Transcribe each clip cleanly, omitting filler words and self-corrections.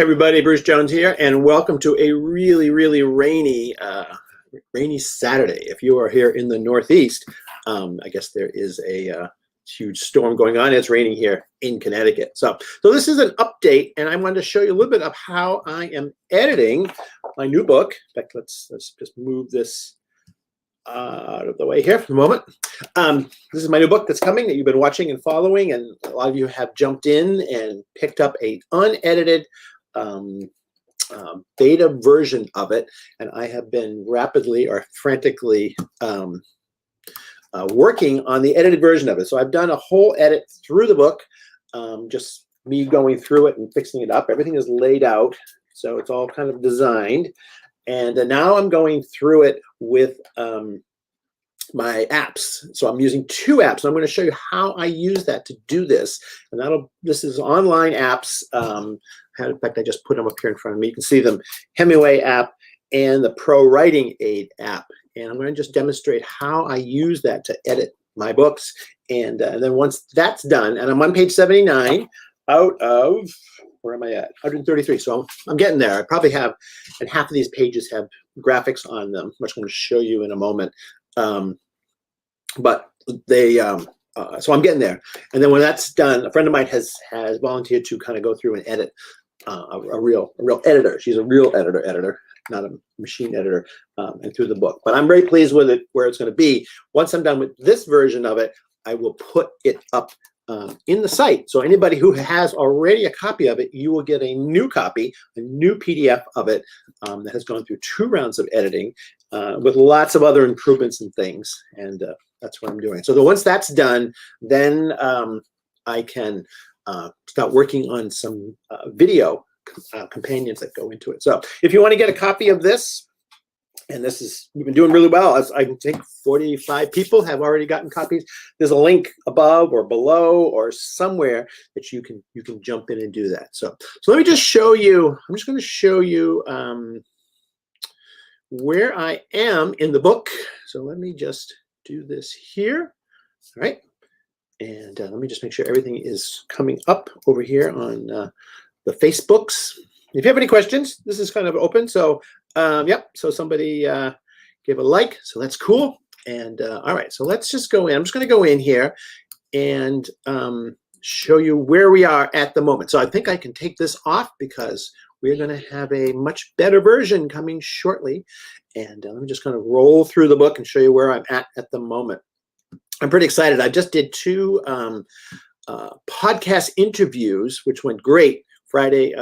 Everybody, Bruce Jones here, and welcome to a really rainy Saturday. If you are here in the Northeast, I guess there is a huge storm going on. It's raining here in Connecticut. So this is an update, and I wanted to show you a little bit of how I am editing my new book. In fact, let's just move this out of the way here for a moment. This is my new book that's coming that you've been watching and following, and a lot of you have jumped in and picked up a unedited beta version of it, and I have been rapidly or frantically working on the edited version of it. So I've done a whole edit through the book, just me going through it and fixing it up. Everything is laid out, so it's all kind of designed. And now I'm going through it with my apps. So I'm using two apps. And I'm going to show you how I use that to do this. And this is online apps. In fact, I just put them up here in front of me. You can see them: Hemingway app and the Pro Writing Aid app. And I'm going to just demonstrate how I use that to edit my books. And then once that's done, and I'm on page 79 out of, where am I at? 133. So I'm getting there. I probably have, and half of these pages have graphics on them, which I'm going to show you in a moment. But they, so I'm getting there. And then when that's done, a friend of mine has volunteered to kind of go through and edit a real editor. She's a real editor, not a machine editor, and through the book. But I'm very pleased with it, where it's going to be. Once I'm done with this version of it, I will put it up in the site. So anybody who has already a copy of it, you will get a new copy, a new PDF of it that has gone through 2 rounds of editing with lots of other improvements and things. And that's what I'm doing. So once that's done, then I can start working on some video companions that go into it. So if you want to get a copy of this, and we've been doing really well. I think 45 people have already gotten copies. There's a link above or below or somewhere that you can jump in and do that. So let me just show you. I'm just going to show you where I am in the book. So let me just do this here. All right. And let me just make sure everything is coming up over here on the Facebooks. If you have any questions, this is kind of open. So yep, so somebody gave a like, so that's cool. And all right, so let's just go in. I'm just going to go in here and show you where we are at the moment. So I think I can take this off because we're going to have a much better version coming shortly. And let me just kind of roll through the book and show you where I'm at the moment. I'm pretty excited. I just did 2 podcast interviews, which went great Thursday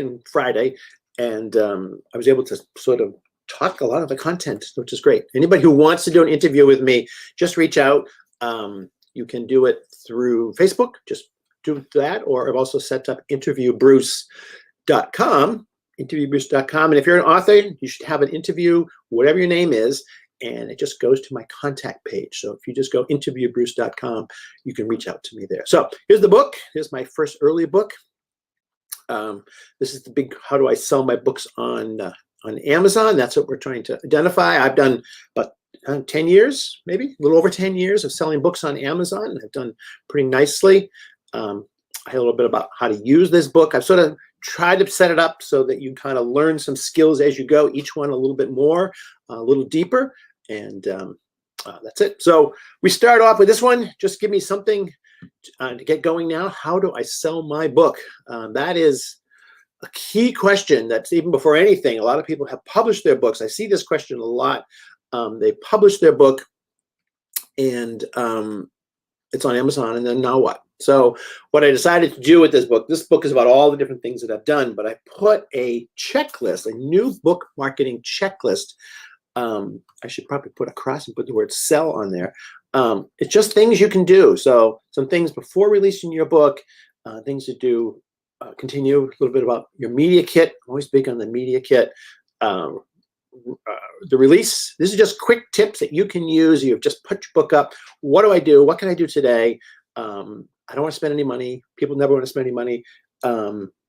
and Friday. And I was able to sort of talk a lot of the content, which is great. Anybody who wants to do an interview with me, just reach out. You can do it through Facebook. Just do that. Or I've also set up interviewbruce.com. And if you're an author, you should have an interview, whatever your name is, and it just goes to my contact page. So if you just go interviewbruce.com, you can reach out to me there. So here's the book. Here's my first early book. This is the big, how do I sell my books on Amazon? That's what we're trying to identify. I've done about 10 years, maybe a little over 10 years of selling books on Amazon, and I've done pretty nicely. I had a little bit about how to use this book. I've sort of tried to set it up so that you kind of learn some skills as you go, each one a little bit more, a little deeper, and that's it. So we start off with this one. Just give me something to get going now. How do I sell my book? That is a key question. That's even before anything. A lot of people have published their books. I see this question a lot. They publish their book and it's on Amazon, and then now what? So what I decided to do with this book is about all the different things that I've done, but I put a checklist, a new book marketing checklist. I should probably put a cross and put the word sell on there. It's just things you can do. So some things before releasing your book, things to do, continue a little bit about your media kit. I'm always big on the media kit. The release, this is just quick tips that you can use. You've just put your book up. What do I do? What can I do today? I don't want to spend any money. People never want to spend any money.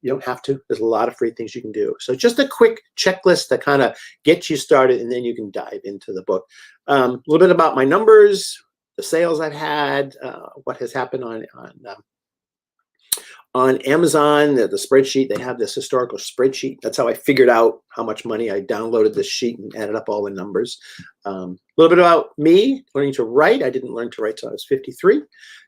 You don't have to. There's a lot of free things you can do. So just a quick checklist that kind of gets you started, and then you can dive into the book. A little bit about my numbers, the sales I've had, what has happened On Amazon, the spreadsheet, they have this historical spreadsheet. That's how I figured out how much money. I downloaded this sheet and added up all the numbers. A little bit about me, learning to write. I didn't learn to write till I was 53.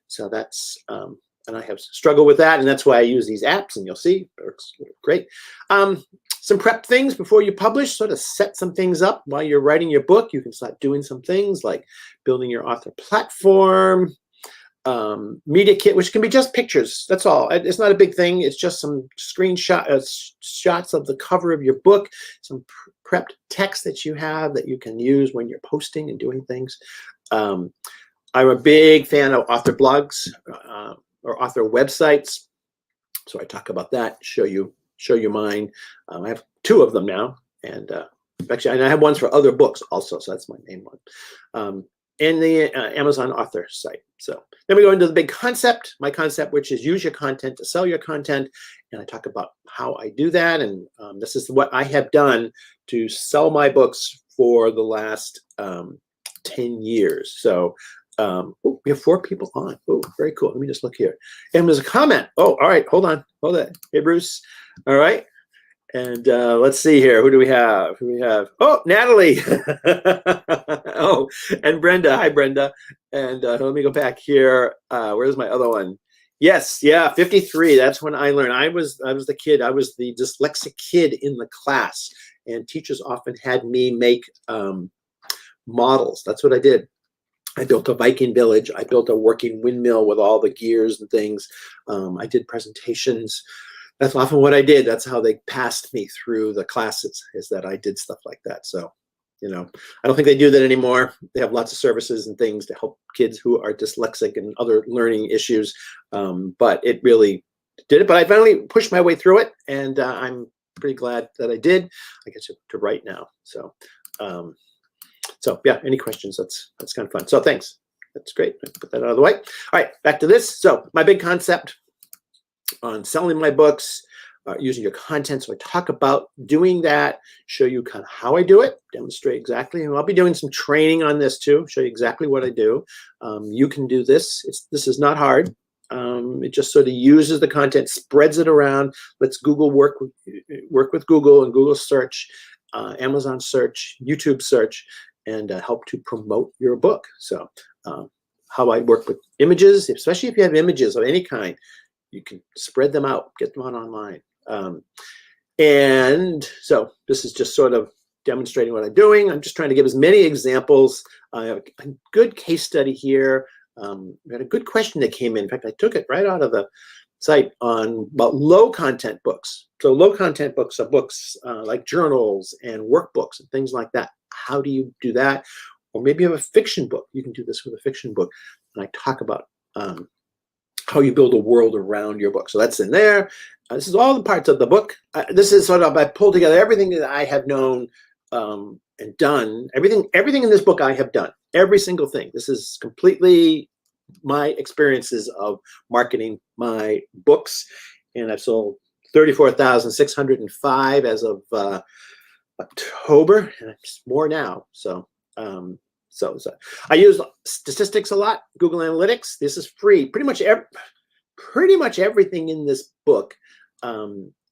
So that's, and I have struggled with that. And that's why I use these apps, and you'll see, it works great. Some prep things before you publish, sort of set some things up while you're writing your book. You can start doing some things like building your author platform, media kit, which can be just pictures. That's all. It's not a big thing. It's just some shots of the cover of your book, some prepped text that you have that you can use when you're posting and doing things. I'm a big fan of author blogs or author websites. So I talk about that, show you mine. I have 2 of them now, and actually, and I have ones for other books also. So that's my main one. And the Amazon author site. So then we go into the big concept, my concept, which is use your content to sell your content. And I talk about how I do that. And this is what I have done to sell my books for the last 10 years. So we have 4 people on. Oh, very cool. Let me just look here. And there's a comment. Oh, all right. Hold on. Hey, Bruce. All right. And let's see here. Who do we have? Oh, Natalie. Oh, and Brenda. Hi, Brenda. And let me go back here. Where's my other one? Yes, yeah, 53. That's when I learned. I was the kid. I was the dyslexic kid in the class, and teachers often had me make models. That's what I did. I built a Viking village. I built a working windmill with all the gears and things. I did presentations. That's often what I did. That's how they passed me through the classes, is that I did stuff like that. So, I don't think they do that anymore. They have lots of services and things to help kids who are dyslexic and other learning issues. But it really did it. But I finally pushed my way through it, and I'm pretty glad that I did. I get to write now. So, yeah, any questions? That's kind of fun. So thanks. That's great. Put that out of the way. All right, back to this. So my big concept on selling my books, using your content. So I talk about doing that, show you kind of how I do it, demonstrate exactly. And I'll be doing some training on this too, show you exactly what I do. You can do this. This is not hard. It just sort of uses the content, spreads it around, lets Google work with Google and Google search, Amazon search, YouTube search, and help to promote your book. So how I work with images, especially if you have images of any kind, you can spread them out, get them online. And so this is just sort of demonstrating what I'm doing. I'm just trying to give as many examples. I have a good case study here. We had a good question that came in. In fact, I took it right out of the site about low content books. So low content books are books like journals and workbooks and things like that. How do you do that? Or maybe you have a fiction book. You can do this with a fiction book. And I talk about how you build a world around your book. So that's in there. This is all the parts of the book. This is sort of, I pulled together everything that I have known and done. Everything in this book I have done. Every single thing. This is completely my experiences of marketing my books. And I've sold 34,605 as of October, and it's more now. So I use statistics a lot, Google Analytics. This is free. Pretty much everything in this book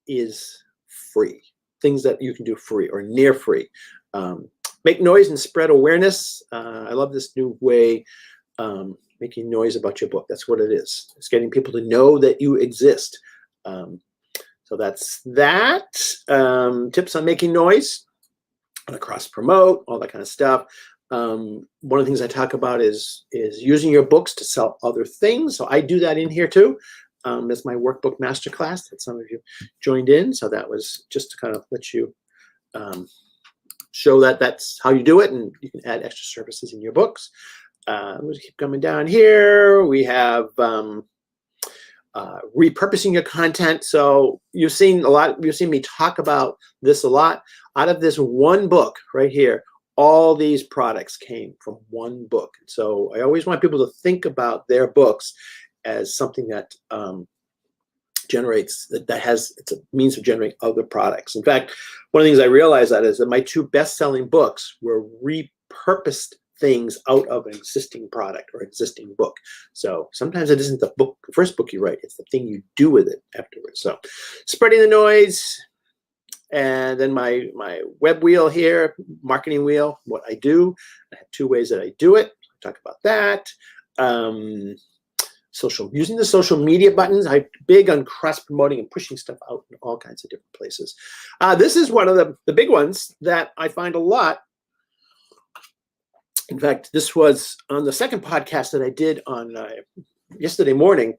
is free. Things that you can do free or near free. Make noise and spread awareness. I love this new way, making noise about your book. That's what it is. It's getting people to know that you exist. So that's that. Tips on making noise, on a cross promote, all that kind of stuff. One of the things I talk about is using your books to sell other things. So I do that in here too. That's my workbook masterclass that some of you joined in. So that was just to kind of let you show that that's how you do it, and you can add extra services in your books. We'll keep coming down here. We have repurposing your content. So you've seen me talk about this a lot. Out of this one book right here, all these products came from one book. So I always want people to think about their books as something that generates, it's a means of generating other products. In fact, one of the things I realized is that my 2 best-selling books were repurposed things out of an existing product or existing book. So sometimes it isn't the book, the first book you write, it's the thing you do with it afterwards. So spreading the noise, and then my web wheel here, marketing wheel, what I do. I have 2 ways that I do it. I'll talk about that. Using the social media buttons. I'm big on cross-promoting and pushing stuff out in all kinds of different places. This is one of the big ones that I find a lot. In fact, this was on the second podcast that I did on yesterday morning.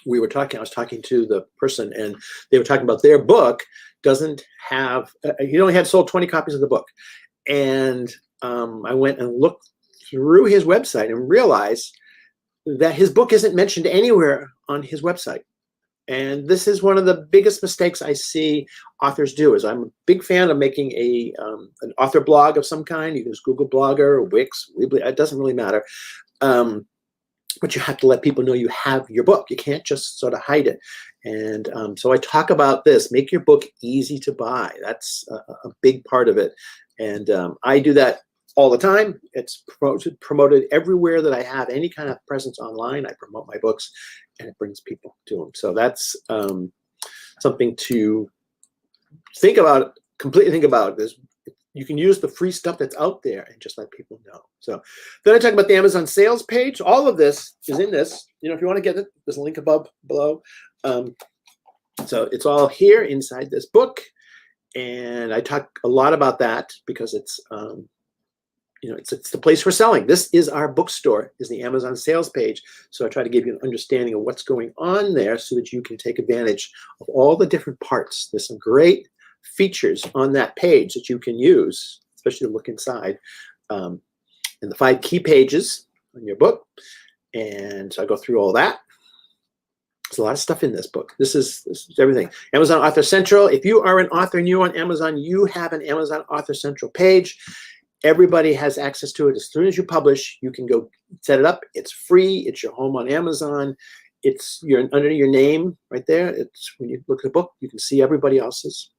I was talking to the person, and they were talking about their book doesn't have, he only had sold 20 copies of the book. And I went and looked through his website and realized that his book isn't mentioned anywhere on his website. And this is one of the biggest mistakes I see authors do. Is I'm a big fan of making an author blog of some kind. You can use Google Blogger or Wix, Weebly, it doesn't really matter. But you have to let people know you have your book. You can't just sort of hide it. And so I talk about this, make your book easy to buy. That's a big part of it. And I do that all the time. It's promoted everywhere that I have any kind of presence online. I promote my books, and it brings people to them. So that's something to think about, completely think about. You can use the free stuff that's out there and just let people know. So then I talk about the Amazon sales page. All of this is in this. If you want to get it, there's a link below. So it's all here inside this book. And I talk a lot about that because it's, it's the place for selling. This is our bookstore, is the Amazon sales page. So I try to give you an understanding of what's going on there so that you can take advantage of all the different parts. There's some great features on that page that you can use, especially to look inside, and the 5 key pages on your book. And so I go through all that. There's a lot of stuff in this book. This is everything. Amazon Author Central. If you are an author new on Amazon, you have an Amazon Author Central page. Everybody has access to it. As soon as you publish, you can go set it up. It's free. It's your home on Amazon. It's under your name right there. It's when you look at the book, you can see everybody else's.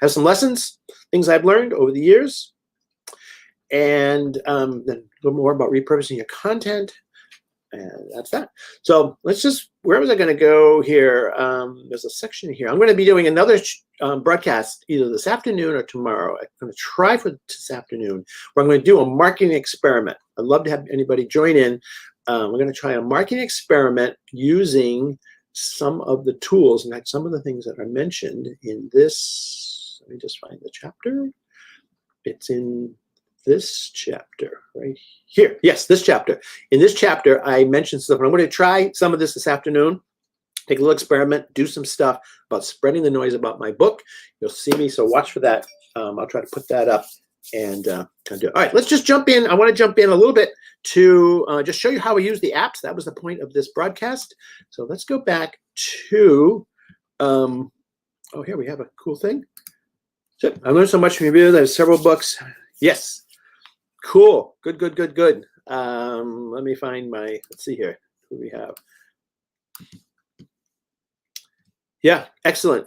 Have some lessons, things I've learned over the years, and then a little more about repurposing your content, and that's that. So let's just, where was I going to go here? There's a section here. I'm going to be doing another broadcast either this afternoon or tomorrow. I'm going to try for this afternoon, where I'm going to do a marketing experiment. I'd love to have anybody join in. We're going to try a marketing experiment using some of the tools, and some of the things that are mentioned in this. Let me just find the chapter. It's in this chapter right here. Yes, this chapter. In this chapter, I mentioned stuff. I'm going to try some of this afternoon. Take a little experiment, do some stuff about spreading the noise about my book. You'll see me, so watch for that. I'll try to put that up and do it. All right, let's just jump in. I want to jump in a little bit to just show you how we use the apps. That was the point of this broadcast. So let's go back to, oh, here we have a cool thing. So I learned so much from you. There's several books. Yes, cool, good. Let me find my, let's see here, who we have. Yeah, excellent.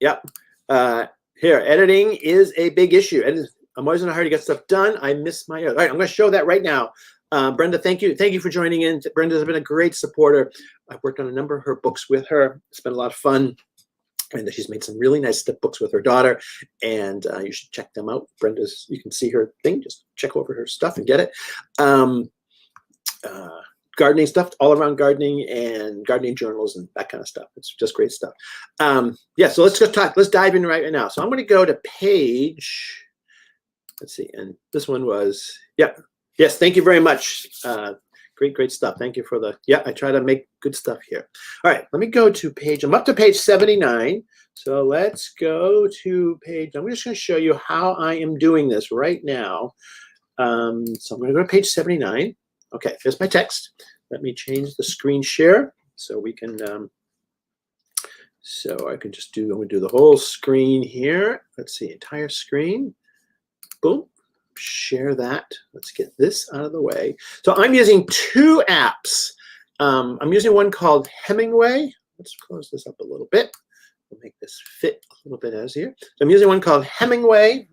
Yep. Here, editing is a big issue. And I'm always in a hurry to get stuff done. I miss my, all right, I'm going to show that right now. Brenda, thank you for joining in. Brenda's been a great supporter. I've worked on a number of her books with her. It's been a lot of fun. And she's made some really nice books with her daughter, and you should check them out. Brenda's, you can see her thing. Just check over her stuff and get it. Gardening stuff, all around gardening and gardening journals and that kind of stuff. It's just great stuff. Yeah, so let's just talk. Let's dive in right now. So I'm going to go to page. Let's see, and this one was, yeah. Yes, thank you very much. Great stuff. Thank you for the, yeah, I try to make good stuff here. All right, let me go to page, I'm up to page 79. So let's go to page, I'm just going to show you how I am doing this right now. So I'm going to go to page 79. Okay, here's my text. Let me change the screen share so we can, so I can just do, I'm going to do the whole screen here. Let's see, entire screen. Boom. Share that. Let's get this out of the way. So I'm using 2 apps. I'm using one called Hemingway. Let's close this up a little bit. We'll make this fit a little bit easier. So I'm using one called Hemingway,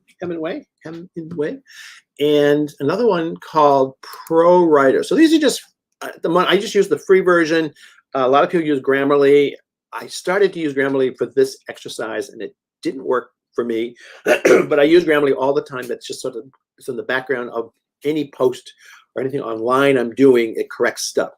and another one called ProWriter. So these are just I just use the free version. A lot of people use Grammarly. I started to use Grammarly for this exercise, and it didn't work for me. But I use Grammarly all the time. That's just sort of it's in the background of any post or anything online I'm doing. It corrects stuff.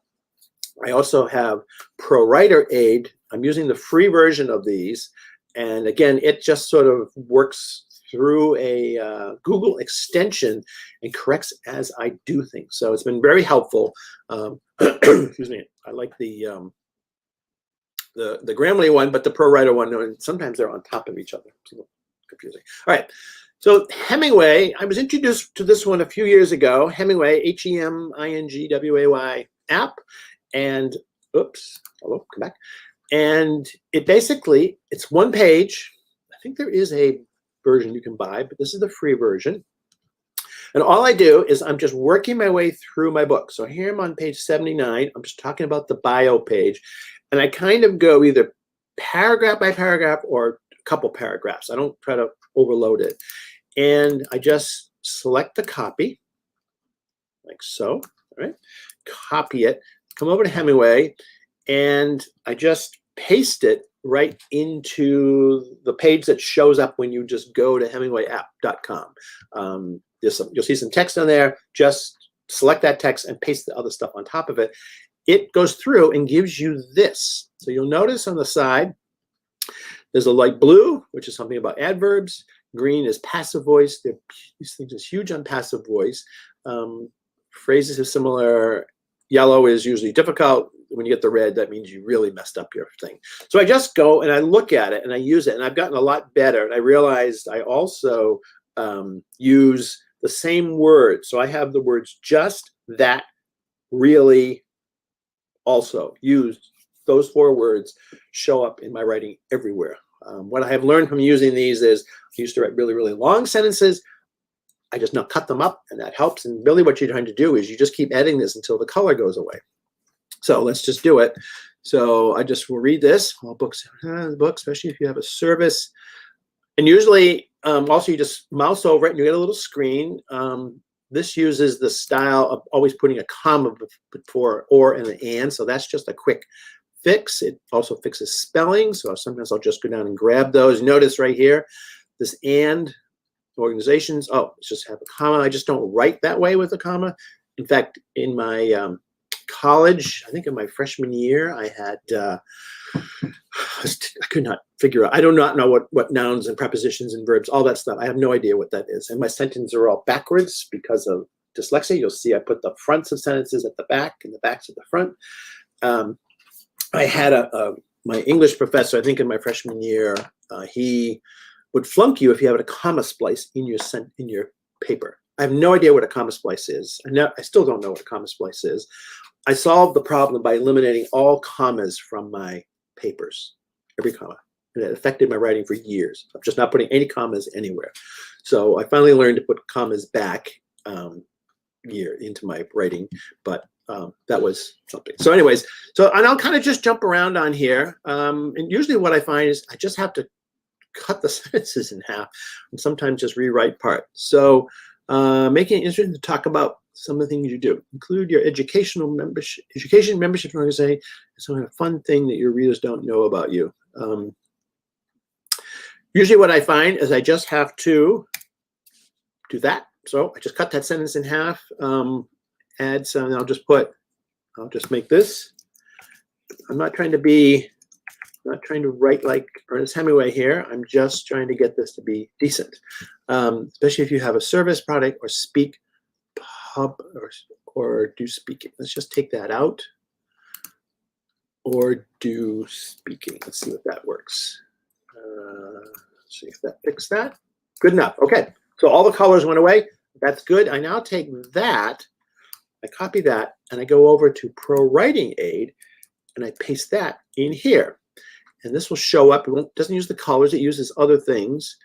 I also have ProWriter Aid. I'm using the free version of these, and again, it just sort of works through a Google extension and corrects as I do things. So it's been very helpful. Excuse me. I like the Grammarly one, but the ProWriter one, sometimes they're on top of each other. It's a little confusing. All right. So Hemingway, I was introduced to this one a few years ago. Hemingway, Hemingway app, and oops, hello, come back. And it basically, it's one page. I think there is a version you can buy, but this is the free version. And all I do is I'm just working my way through my book. So here I'm on page 79. I'm just talking about the bio page. And I kind of go either paragraph by paragraph or a couple paragraphs. I don't try to overload it. And I just select the copy, like so, all right? Copy it, come over to Hemingway, and I just paste it right into the page that shows up when you just go to hemingwayapp.com. You'll see some text on there. Just select that text and paste the other stuff on top of it. It goes through and gives you this. So you'll notice on the side, there's a light blue, which is something about adverbs. Green is passive voice. These things is huge on passive voice. Phrases are similar. Yellow is usually difficult. When you get the red, that means you really messed up your thing. So I just go and I look at it and I use it, and I've gotten a lot better. And I realized I also use the same words. So I have the words just, that, really, also used. Those 4 words show up in my writing everywhere. What I have learned from using these is I used to write really, really long sentences. I just now cut them up, and that helps. And really what you're trying to do is you just keep editing this until the color goes away. So let's just do it. So I just will read this. All books, the book, especially if you have a service. And usually, also you just mouse over it and you get a little screen. This uses the style of always putting a comma before or and the and. So that's just a quick fix. It also fixes spelling. So sometimes I'll just go down and grab those. Notice right here, this and organizations. Oh, let's just have a comma. I just don't write that way with a comma. In fact, in my college, I think in my freshman year, I had, I could not figure out, I do not know what nouns and prepositions and verbs, all that stuff. I have no idea what that is. And my sentences are all backwards because of dyslexia. You'll see I put the fronts of sentences at the back and the backs at the front. I had my English professor, I think in my freshman year, he would flunk you if you had a comma splice in your paper. I have no idea what a comma splice is. I still don't know what a comma splice is. I solved the problem by eliminating all commas from my papers, every comma. And it affected my writing for years. I'm just not putting any commas anywhere. So I finally learned to put commas back into my writing, but that was something. So anyways, and I'll kind of just jump around on here. And usually what I find is I just have to cut the sentences in half and sometimes just rewrite parts. So making it interesting to talk about some of the things you do. Include your education membership organization, some kind of fun thing that your readers don't know about you. Usually what I find is I just have to do that. So I just cut that sentence in half, add some, I'll just make this. I'm not trying to write like Ernest Hemingway here. I'm just trying to get this to be decent, especially if you have a service product or speak pub or do speaking. Let's just take that out. Or do speaking. Let's see what that works. Let's see if that fixed that. Good enough. Okay. So all the colors went away. That's good. I now take that, I copy that, and I go over to ProWriting Aid, and I paste that in here. And this will show up. It doesn't use the colors. It uses other things.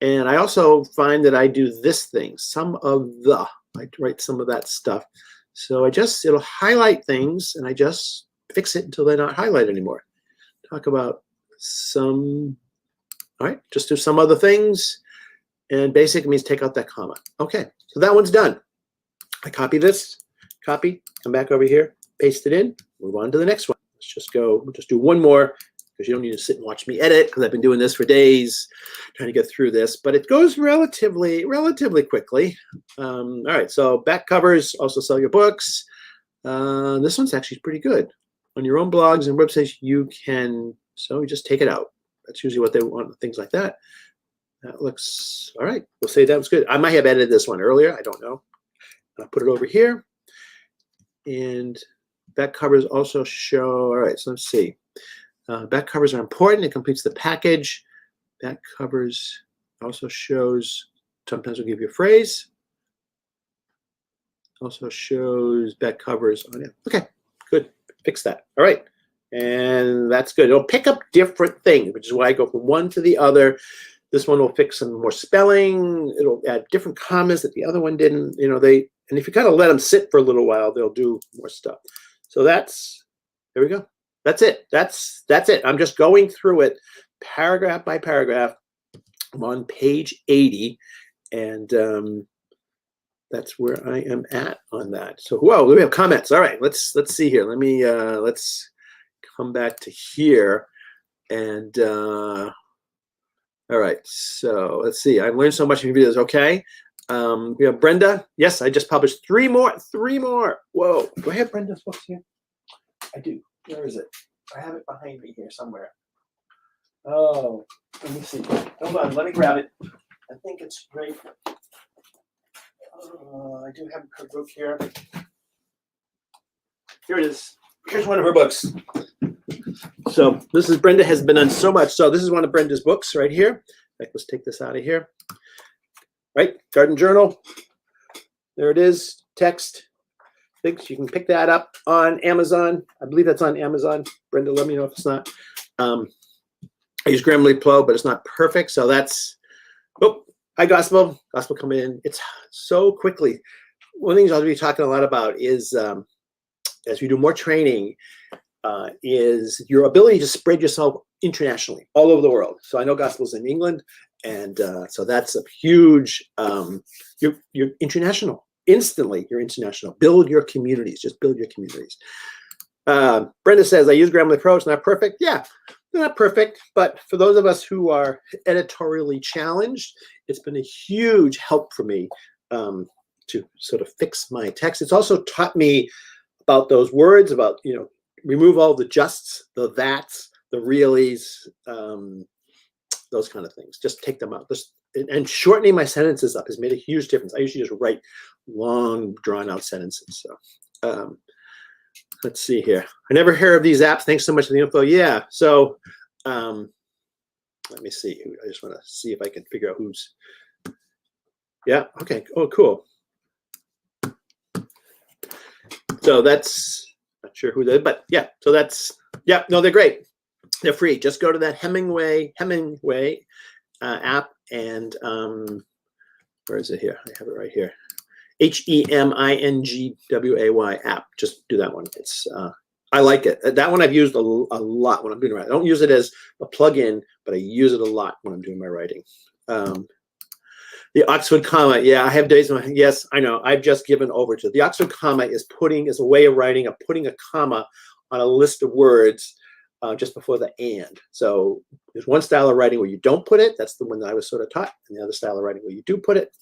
And I also find that I do this thing, I write some of that stuff. So it'll highlight things, and I just fix it until they're not highlighted anymore. Talk about all right, just do some other things. And basic means take out that comma. Okay, so that one's done. I copy this, copy, come back over here, paste it in, move on to the next one. Let's just go, we'll just do one more because you don't need to sit and watch me edit because I've been doing this for days trying to get through this, but it goes relatively quickly. All right, so back covers, also sell your books. This one's actually pretty good. On your own blogs and websites, you can, so you just take it out. That's usually what they want, things like that. That looks, all right, we'll say that was good. I might have edited this one earlier, I don't know. I'll put it over here. And back covers also show, all right, so let's see. Back covers are important. It completes the package. Back covers also shows, sometimes will give you a phrase. Also shows back covers on it. Okay, good, fix that. All right, and that's good. It'll pick up different things, which is why I go from one to the other. This one will fix some more spelling. It'll add different commas that the other one didn't. You know, and if you kind of let them sit for a little while, they'll do more stuff. So that's, there we go. That's it. That's it. I'm just going through it paragraph by paragraph. I'm on page 80, and that's where I am at on that. So, whoa, we have comments. All right, let's see here. Let me let's come back to here, and all right. So let's see. I've learned so much in videos. Okay. We have Brenda. Yes, I just published three more. Whoa. Do I have Brenda's books here? I do. Where is it? I have it behind me here somewhere. Oh, let me see. Hold on. Let me grab it. I think it's right. I do have her book here. Here it is. Here's one of her books. So this is, Brenda has been on so much. So this is one of Brenda's books right here. Like, let's take this out of here. Right, Garden Journal. There it is, text. Thanks. You can pick that up on Amazon. I believe that's on Amazon. Brenda, let me know if it's not. I use Grammarly Pro, but it's not perfect. So that's, oh, hi, Gospel. Gospel coming in. It's so quickly. One of the things I'll be talking a lot about is, as we do more training, is your ability to spread yourself internationally, all over the world. So I know Gospel's in England, and so that's a huge, you're international. Instantly, you're international. Build your communities. Just build your communities. Brenda says, I use Grammarly Pro. It's not perfect. Yeah, not perfect. But for those of us who are editorially challenged, it's been a huge help for me to sort of fix my text. It's also taught me about those words, about, you know, remove all the justs, the that's, the reallys, those kind of things. Just take them out. And shortening my sentences up has made a huge difference. I usually just write long, drawn-out sentences. So let's see here. I never hear of these apps. Thanks so much for the info. Yeah. So let me see. I just want to see if I can figure out who's. Yeah. Okay. Oh, cool. So that's, not sure who that, but yeah. So that's, yeah. No, they're great. They're free. Just go to that Hemingway app, and where is it here? I have it right here. HEMINGWAY app. Just do that one. It's I like it. That one I've used a lot when I'm doing writing. I don't use it as a plug-in, but I use it a lot when I'm doing my writing. The Oxford comma. Yeah, I have days when, yes, I know. I've just given over to the Oxford comma is a way of writing, of putting a comma on a list of words just before the and. So there's one style of writing where you don't put it. That's the one that I was sort of taught. And the other style of writing where you do put it.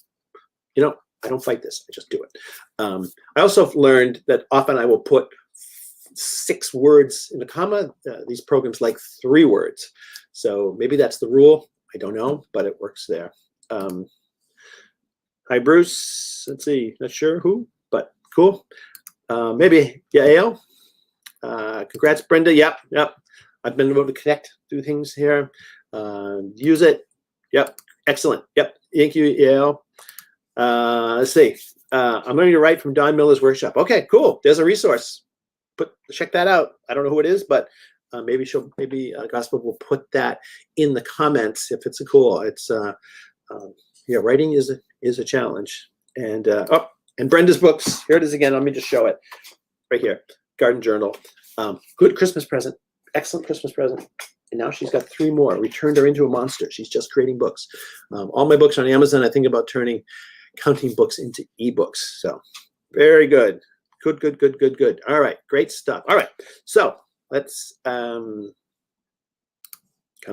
You know, I don't fight this. I just do it. I also learned that often I will put 6 words in a comma. These programs like 3 words. So maybe that's the rule. I don't know, but it works there. Hi, Bruce. Let's see. Not sure who, but cool. Maybe Yael. Congrats, Brenda. Yep. I've been able to connect through things here. Use it. Yep. Excellent. Yep. Thank you, Yael. Let's see. I'm learning to write from Don Miller's workshop. Okay, cool. There's a resource. Check that out. I don't know who it is, but maybe Gospel will put that in the comments if it's cool. It's yeah, writing is a challenge. And and Brenda's books. Here it is again. Let me just show it right here. Garden Journal. Good Christmas present. Excellent Christmas present. and now she's got 3 more. We turned her into a monster. She's just creating books. All my books are on Amazon. I think about counting books into ebooks. So very good. Good. All right, great stuff. All right, so let's come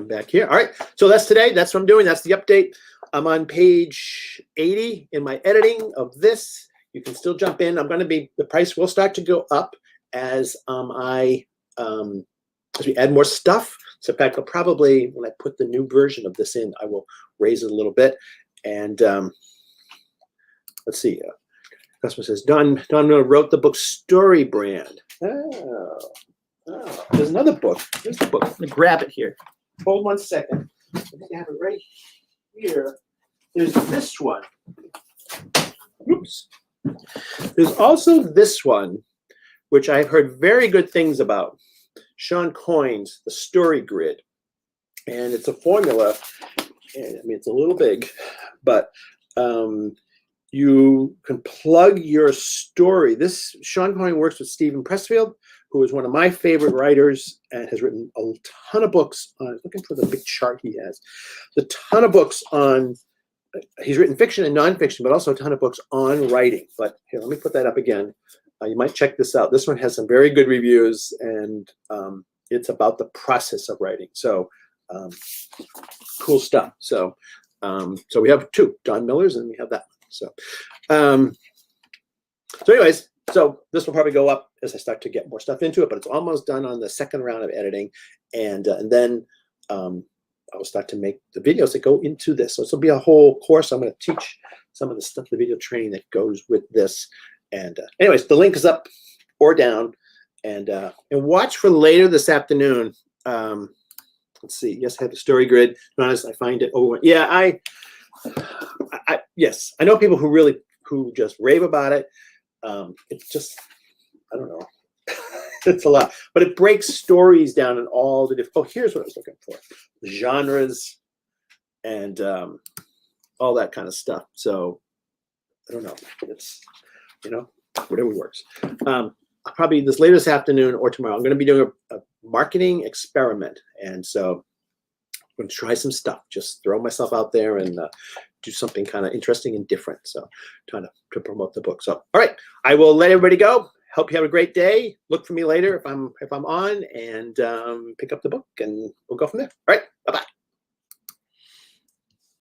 back here. All right, so that's today. That's what I'm doing. That's the update. I'm on page 80 in my editing of this. You can still jump in. The price will start to go up as as we add more stuff. So in fact, I'll probably, when I put the new version of this in, I will raise it a little bit. And let's see. Customer says, Don Miller wrote the book Story Brand. Oh, there's another book. Here's the book. I'm going to grab it here. Hold 1 second. I think I have it right here. There's this one. Oops. There's also this one, which I've heard very good things about. Shawn Coyne's The Story Grid. And it's a formula. And, I mean, it's a little big, but you can plug your story. Shawn Coyne works with Stephen Pressfield, who is one of my favorite writers and has written a ton of books on, looking for the big chart he has, a ton of books on, he's written fiction and nonfiction, but also a ton of books on writing. But here, let me put that up again. You might check this out. This one has some very good reviews, and it's about the process of writing. So cool stuff. So we have 2, Don Miller's, and we have that one. So anyways, so this will probably go up as I start to get more stuff into it, but it's almost done on the 2nd round of editing, and then I will start to make the videos that go into this. So this will be a whole course. I'm going to teach some of the stuff, the video training that goes with this. And anyways, the link is up or down, and watch for later this afternoon. Let's see. Yes, I have the story grid. To be honest, I find it over. Yeah, yes, I know people who just rave about it. It's just, I don't know. It's a lot, but it breaks stories down in all the different. Oh, here's what I was looking for: genres and all that kind of stuff. So I don't know. It's, whatever works. Probably this later this afternoon or tomorrow, I'm going to be doing a marketing experiment, and so I'm going to try some stuff. Just throw myself out there and do something kind of interesting and different. So trying to promote the book. So all right, I will let everybody go. Hope you have a great day. Look for me later if I'm on, and pick up the book, and we'll go from there. All right, bye-bye.